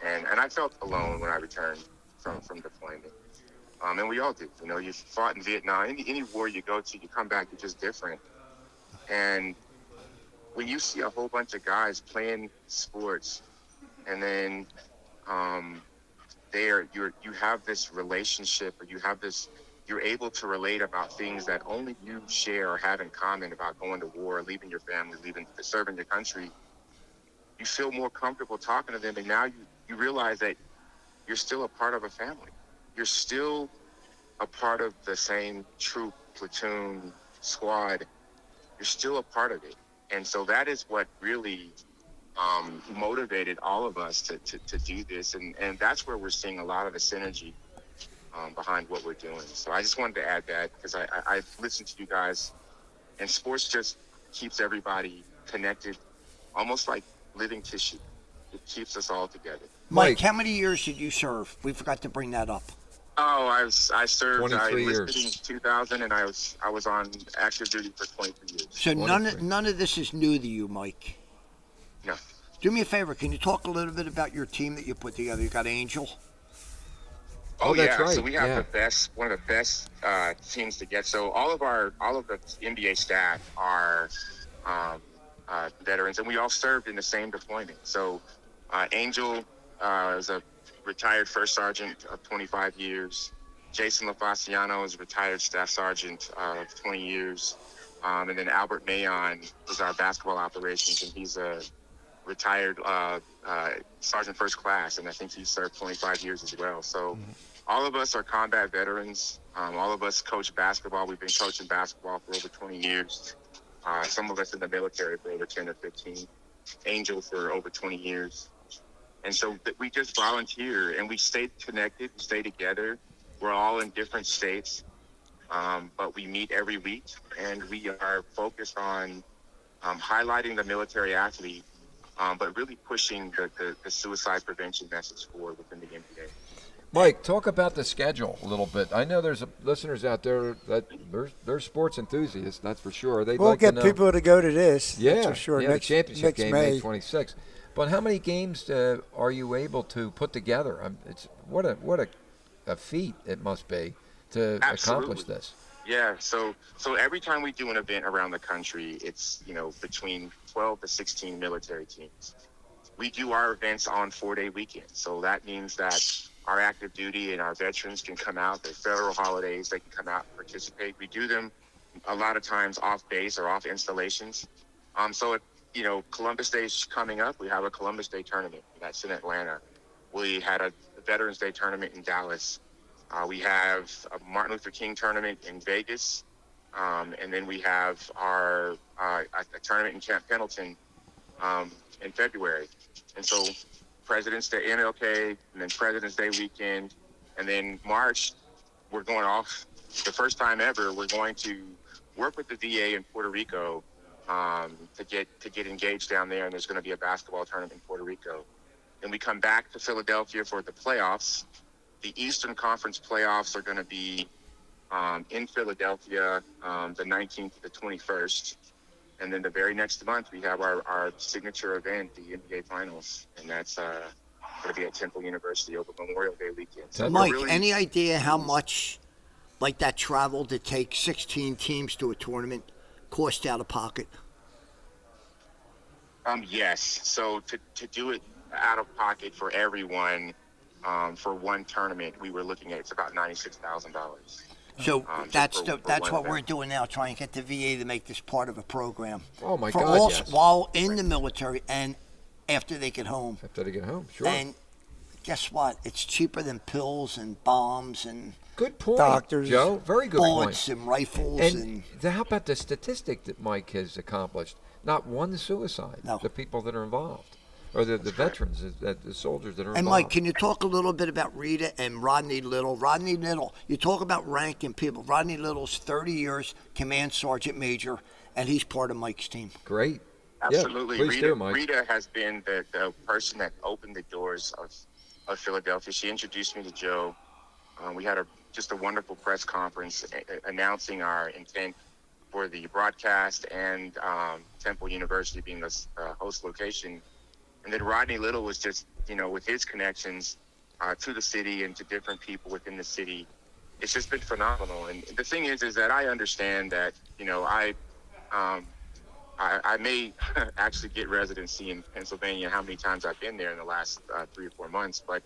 And I felt alone when I returned from deployment. And we all do. You fought in Vietnam. Any war you go to, you come back, you're just different. And when you see a whole bunch of guys playing sports, and then you have this relationship, or you're able to relate about things that only you share or have in common about going to war, leaving your family, serving your country. You feel more comfortable talking to them, and now you realize that you're still a part of a family. You're still a part of the same troop, platoon, squad. You're still a part of it. And so that is what really motivated all of us to do this. And that's where we're seeing a lot of the synergy behind what we're doing. So I just wanted to add that because I listened to you guys, and sports just keeps everybody connected, almost like living tissue. It keeps us all together. Mike, how many years did you serve? We forgot to bring that up. Oh, I served. 23 I enlisted years. in 2000, and I was on active duty for 23 years. So none of this is new to you, Mike. No. Do me a favor. Can you talk a little bit about your team that you put together? You got Angel. Oh, that's yeah. right. So we have one of the best teams to get. So all of the NBA staff are veterans, and we all served in the same deployment. So Angel is a retired first sergeant of 25 years. Jason LaFasciano is a retired staff sergeant of 20 years. And then Albert Mayon is our basketball operations, and he's a retired sergeant first class, and I think he served 25 years as well. So all of us are combat veterans. All of us coach basketball. We've been coaching basketball for over 20 years. Some of us in the military for over 10 or 15. Angel for over 20 years. And so we just volunteer and we stay connected, stay together. We're all in different states, but we meet every week, and we are focused on highlighting the military athlete, but really pushing the suicide prevention message forward within the NBA. Mike, talk about the schedule a little bit. I know there's listeners out there that they're sports enthusiasts, that's for sure. They'd We'll like get to know, people to go to this. yeah, that's for sure. yeah, next the championship next game, May 26th. But how many games are you able to put together? It's what a feat it must be to accomplish this. Yeah, so every time we do an event around the country, it's between 12 to 16 military teams. We do our events on 4-day weekends, so that means that our active duty and our veterans can come out. They're federal holidays; they can come out and participate. We do them a lot of times off base or off installations. So if Columbus Day is coming up, we have a Columbus Day tournament that's in Atlanta. We had a Veterans Day tournament in Dallas. We have a Martin Luther King tournament in Vegas, and then we have our a tournament in Camp Pendleton in February. And so President's Day, MLK, and then President's Day weekend, and then March, we're going off. The first time ever, we're going to work with the VA in Puerto Rico to get engaged down there, and there's going to be a basketball tournament in Puerto Rico. Then we come back to Philadelphia for the playoffs. The Eastern Conference playoffs are going to be in Philadelphia the 19th to the 21st. And then the very next month, we have our signature event, the NBA Finals. And that's going to be at Temple University over Memorial Day weekend. So Mike, any idea how much, like that travel to take 16 teams to a tournament cost out of pocket? Yes. So to do it out of pocket for everyone for one tournament, we were looking at it's about $96,000. So that's for what we're doing now, trying to get the VA to make this part of a program. Oh my for God! all, Yes. While in the military and after they get home. After they get home, sure. And guess what? It's cheaper than pills and bombs and Good point, Doctors, Joe. Very good bullets point. and rifles And how about the statistic that Mike has accomplished? Not one suicide. No. The people that are involved, or the veterans, the soldiers that are involved. And Mike, can you talk a little bit about Rita and Rodney Little? Rodney Little, you talk about ranking people. Rodney Little's 30 years, command sergeant major, and he's part of Mike's team. Great. Absolutely. Yeah, please do, Mike. Rita has been the person that opened the doors of Philadelphia. She introduced me to Joe. We had just a wonderful press conference announcing our intent for the broadcast and Temple University being the host location. And then Rodney Little was just, with his connections to the city and to different people within the city, it's just been phenomenal. And the thing is that I understand that, I may actually get residency in Pennsylvania, how many times I've been there in the last 3 or 4 months, but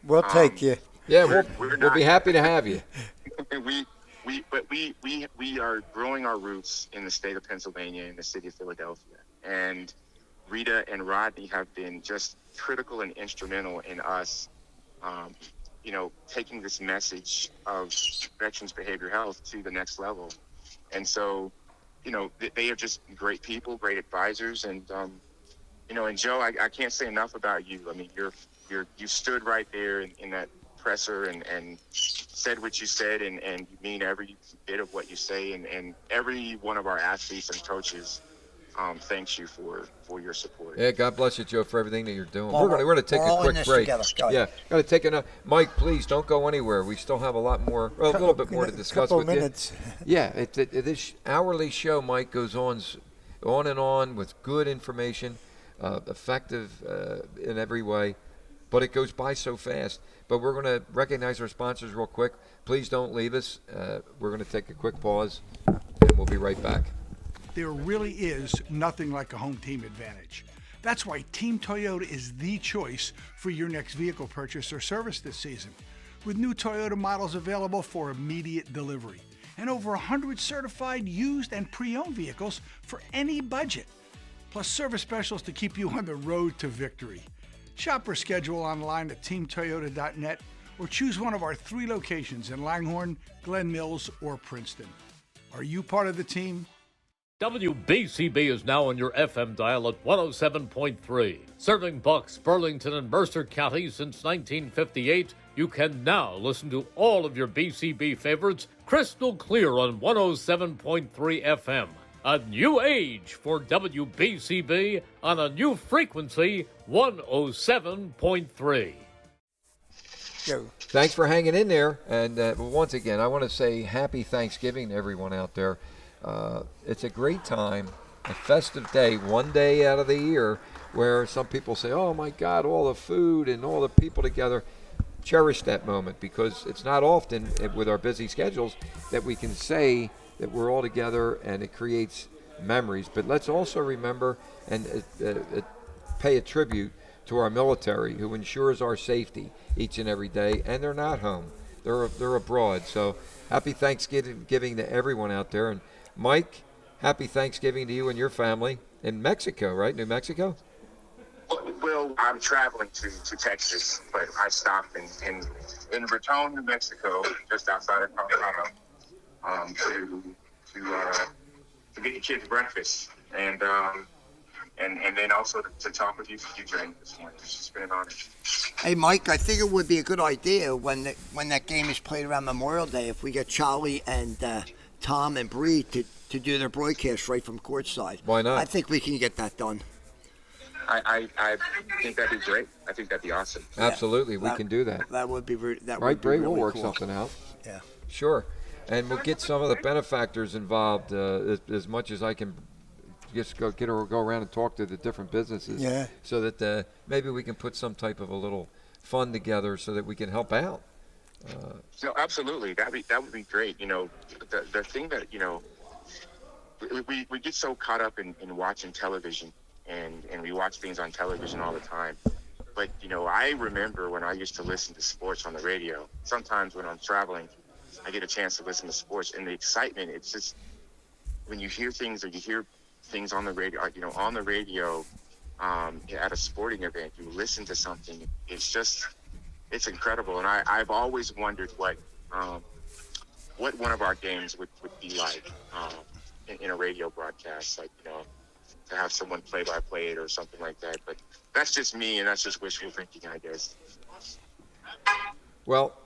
We'll take you. Yeah, we're we'll be happy to have you. we are growing our roots in the state of Pennsylvania, in the city of Philadelphia. And Rita and Rodney have been just critical and instrumental in us, taking this message of veterans behavioral health to the next level. And so, they are just great people, great advisors. And, and Joe, I can't say enough about you. I mean, you stood right there in that presser and said what you said, and you mean every bit of what you say. And every one of our athletes and coaches thanks you for your support. Yeah, God bless you, Joe, for everything that you're doing. Well, we're going to take we're a all in quick this break. together. Go ahead. Yeah, got to take enough. Mike, please don't go anywhere. We still have a little bit more to discuss couple with minutes. you. Yeah, this hourly show, Mike, goes on and on with good information, effective in every way, but it goes by so fast. But we're going to recognize our sponsors real quick. Please don't leave us. We're going to take a quick pause, and we'll be right back. There really is nothing like a home team advantage. That's why Team Toyota is the choice for your next vehicle purchase or service this season. With new Toyota models available for immediate delivery and over 100 certified used and pre-owned vehicles for any budget. Plus service specials to keep you on the road to victory. Shop or schedule online at teamtoyota.net or choose one of our 3 locations in Langhorne, Glen Mills, or Princeton. Are you part of the team? WBCB is now on your FM dial at 107.3. Serving Bucks, Burlington, and Mercer counties since 1958, you can now listen to all of your BCB favorites crystal clear on 107.3 FM. A new age for WBCB on a new frequency, 107.3. Thanks for hanging in there. And once again, I want to say happy Thanksgiving to everyone out there. It's a great time, a festive day, one day out of the year, where some people say, oh my God, all the food and all the people together. Cherish that moment, because it's not often with our busy schedules that we can say that we're all together and it creates memories. But let's also remember and pay a tribute to our military, who ensures our safety each and every day, and they're not home. They're abroad. So happy Thanksgiving to everyone out there. And Mike, happy Thanksgiving to you and your family in Mexico, right? New Mexico? Well, I'm traveling to Texas, but I stopped in Raton, New Mexico, just outside of Colorado, to get the kids breakfast and then also to talk with you for you during this morning. It's just been an honor. Hey, Mike, I think it would be a good idea when that game is played around Memorial Day if we get Charlie and Tom and Bree to do their broadcast right from courtside. Why not? I think we can get that done. I think that'd be great. I think that'd be awesome. Absolutely, we can do that. That would be Right, really Bree? We'll work cool. something out. Yeah. Sure. And we'll get some of the benefactors involved as much as I can. Just go around and talk to the different businesses. Yeah. So that maybe we can put some type of a little fund together so that we can help out. No, absolutely. That would be great. You know, the thing that, you know, we get so caught up in watching television and we watch things on television all the time. But, you know, I remember when I used to listen to sports on the radio. Sometimes when I'm traveling, I get a chance to listen to sports, and the excitement, it's just when you hear things or you hear things on the radio, you know, on the radio at a sporting event, you listen to something, it's incredible. And I've always wondered what one of our games would be like in a radio broadcast, like, you know, to have someone play-by-play it or something like that. But that's just me, and that's just wishful thinking, I guess. Well,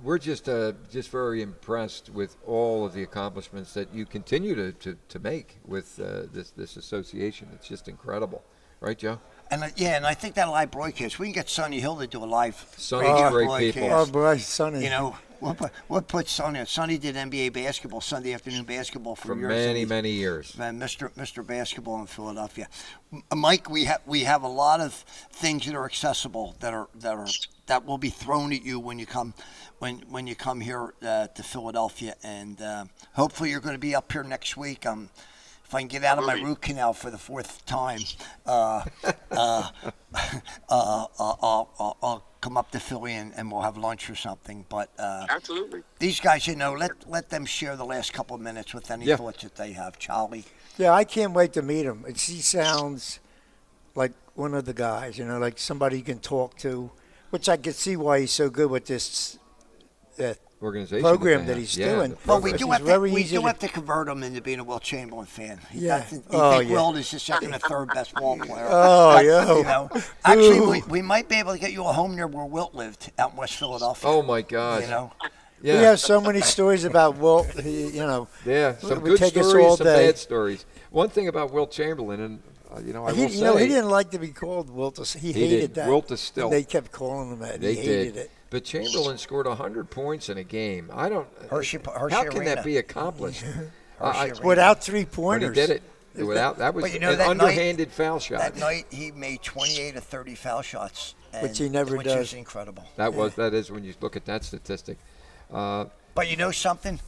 we're just very impressed with all of the accomplishments that you continue to make with this association. It's just incredible, right, Joe? And and I think that live broadcast, we can get Sonny Hill to do a live Sonny's radio great broadcast. people. Oh, boy, Sonny. You know, we'll put Sonny. Sonny did NBA basketball, Sunday afternoon basketball for years. many years. Mr. Basketball in Philadelphia. Mike, we have a lot of things that are accessible that will be thrown at you when you come here to Philadelphia, and hopefully you're going to be up here next week. If I can get out of my root canal for the fourth time, I'll come up to Philly and we'll have lunch or something. But Absolutely. These guys, you know, let them share the last couple of minutes with any thoughts that they have. Charlie. Yeah, I can't wait to meet him. He sounds like one of the guys, you know, like somebody you can talk to, which I can see why he's so good with this Organization program that he's doing. Well, we do have to to convert him into being a Wilt Chamberlain fan. Yeah. Wilt is the second or third best ball player. Oh, yeah. You know, actually, we might be able to get you a home near where Wilt lived, out in West Philadelphia. Oh my God. You know. Yeah. We have so many stories about Wilt. Yeah, some we good take us stories, all some day. bad stories. One thing about Wilt Chamberlain, and I will say, he didn't like to be called Wilt. He hated that. Wilt is still. They kept calling him that. He hated it. But Chamberlain scored 100 points in a game. I don't. Hershey how can Arena. that be accomplished? Without 3-pointers. But he did it. Without that was you know, an that underhanded foul shot. That night he made 28 of 30 foul shots, which he never which does. Which is incredible. That is when you look at that statistic. But you know something?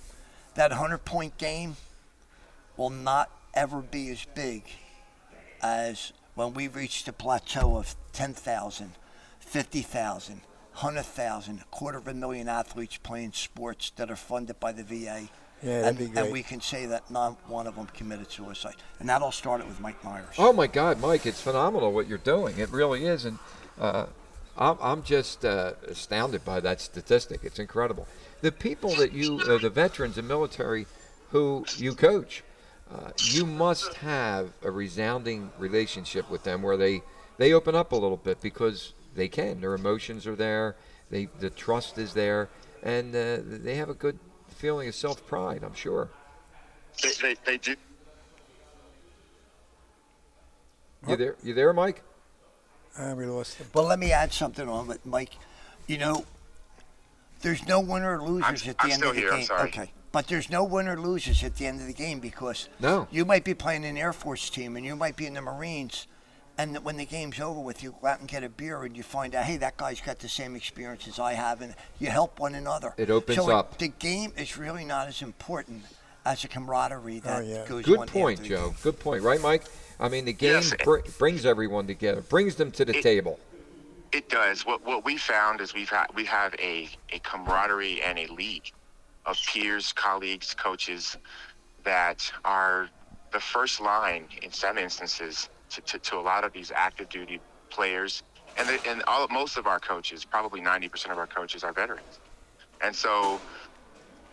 That 100-point game will not ever be as big as when we reach the plateau of 10,000, 50,000, 100,000, 250,000 athletes playing sports that are funded by the VA. Yeah, that'd be great. And we can say that not one of them committed suicide. And that all started with Mike Myers. Oh, my God, Mike, it's phenomenal what you're doing. It really is. And I'm just astounded by that statistic. It's incredible. The people that the veterans and military who you coach, you must have a resounding relationship with them where they open up a little bit because they can. Their emotions are there. The trust is there, and they have a good feeling of self-pride, I'm sure. They do. You there, Mike? We lost him. Well, let me add something on it, Mike. You know, there's no winner or losers at the I'm end still of the here, I'm game. sorry. Okay. But there's no winner or losers at the end of the game because No. you might be playing an Air Force team and you might be in the Marines, and when the game's over with, you go out and get a beer and you find out, hey, that guy's got the same experience as I have, and you help one another. It opens so up. The game is really not as important as a camaraderie that goes Good on point, after the Joe. game. Good point, right, Mike? I mean, the game Yes. brings everyone together, brings them to the table. It does. What we found is we have a camaraderie and a league of peers, colleagues, coaches that are the first line in some instances to a lot of these active duty players, and most of our coaches, probably 90% of our coaches, are veterans, and so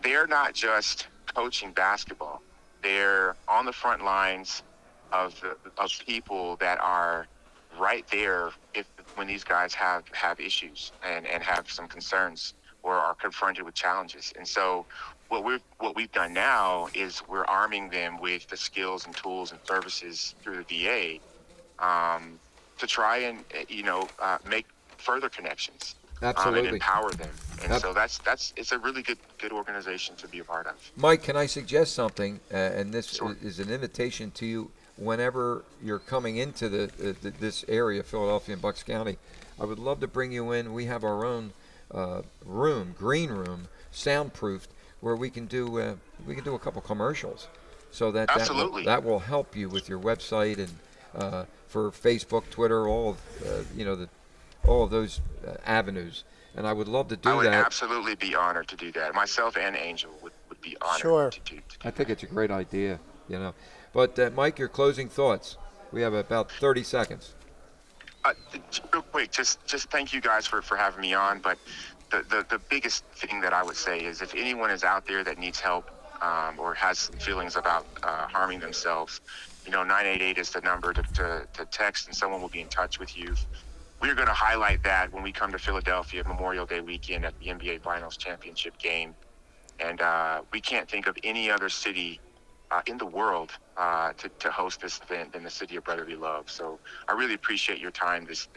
they're not just coaching basketball; they're on the front lines of people that are right there when these guys have issues and have some concerns or are confronted with challenges. And so what we've done now is we're arming them with the skills and tools and services through the VA to try and make further connections. Absolutely. And empower them. And so it's a really good organization to be a part of. Mike, can I suggest something? And this Sure. is an invitation to you. Whenever you're coming into this area, Philadelphia and Bucks County, I would love to bring you in. We have our own green room, soundproofed, where we can do a couple commercials, so Absolutely. that will help you with your website and for Facebook, Twitter, all of those avenues. And I would love to do I would that. absolutely be honored to do that. Myself and Angel would be honored Sure. to do I think it's a great idea, But Mike, your closing thoughts. We have about 30 seconds. Real quick, just thank you guys for having me on. But the biggest thing that I would say is if anyone is out there that needs help or has feelings about harming themselves, 988 is the number to text, and someone will be in touch with you. We're going to highlight that when we come to Philadelphia Memorial Day weekend at the NBA Finals Championship game. And we can't think of any other city in the world to host this event than the city of brotherly love. So I really appreciate your time this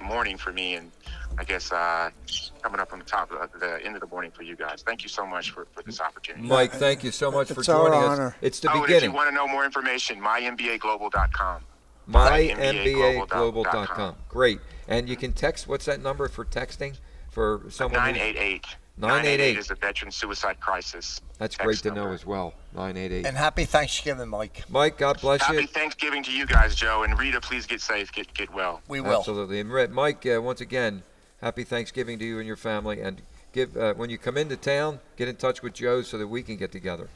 morning for me, and I guess coming up on the top of the end of the morning for you guys. Thank you so much for this opportunity. Mike, thank you so much for It's our joining honor. us. It's the And if beginning. you want to know more information, mymbaglobal.com. MyMBAglobal.com. Great. And you can text. What's that number for texting? For someone? 988. 988 is the veteran suicide crisis. That's text great to know number. as well. 988. And happy Thanksgiving, Mike. Mike, God bless Happy you. Thanksgiving to you guys, Joe. And Rita, please get safe. Get well. We will. Absolutely. And Mike, once again, happy Thanksgiving to you and your family. And give when you come into town, get in touch with Joe so that we can get together.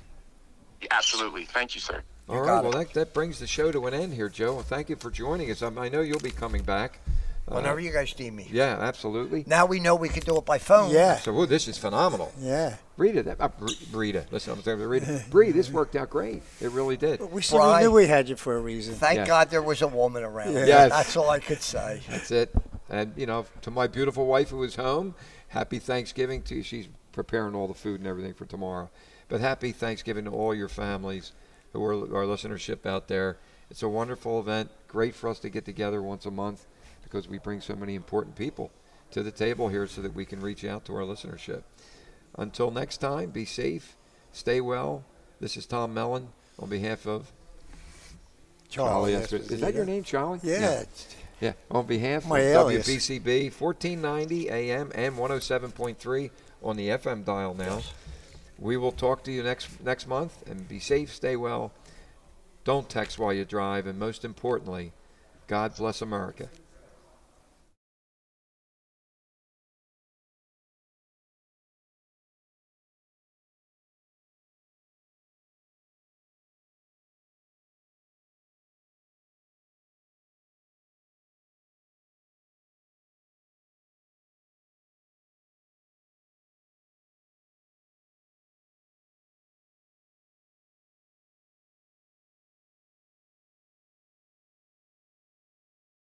Absolutely. Thank you, sir. All right. Well, that brings the show to an end here, Joe. Well, thank you for joining us. I know you'll be coming back. Whenever you guys need me. Yeah, absolutely. Now we know we can do it by phone. Yeah. So this is phenomenal. Yeah. Rita, listen, I'm saying Rita. Bree, this worked out great. It really did. We Brian, knew we had you for a reason. Thank Yes. God there was a woman around. Yeah. Yes. That's all I could say. That's it. And, to my beautiful wife who is home, happy Thanksgiving to you. She's preparing all the food and everything for tomorrow. But happy Thanksgiving to all your families who are our listenership out there. It's a wonderful event. Great for us to get together once a month because we bring so many important people to the table here so that we can reach out to our listenership. Until next time, be safe, stay well. This is Tom Mellon on behalf of Charlie. Esposito. Is that your name, Charlie? Yeah. Yeah, on behalf My of alias. WBCB, 1490 AM and 107.3 on the FM dial now. Yes. We will talk to you next month, and be safe, stay well. Don't text while you drive, and most importantly, God bless America.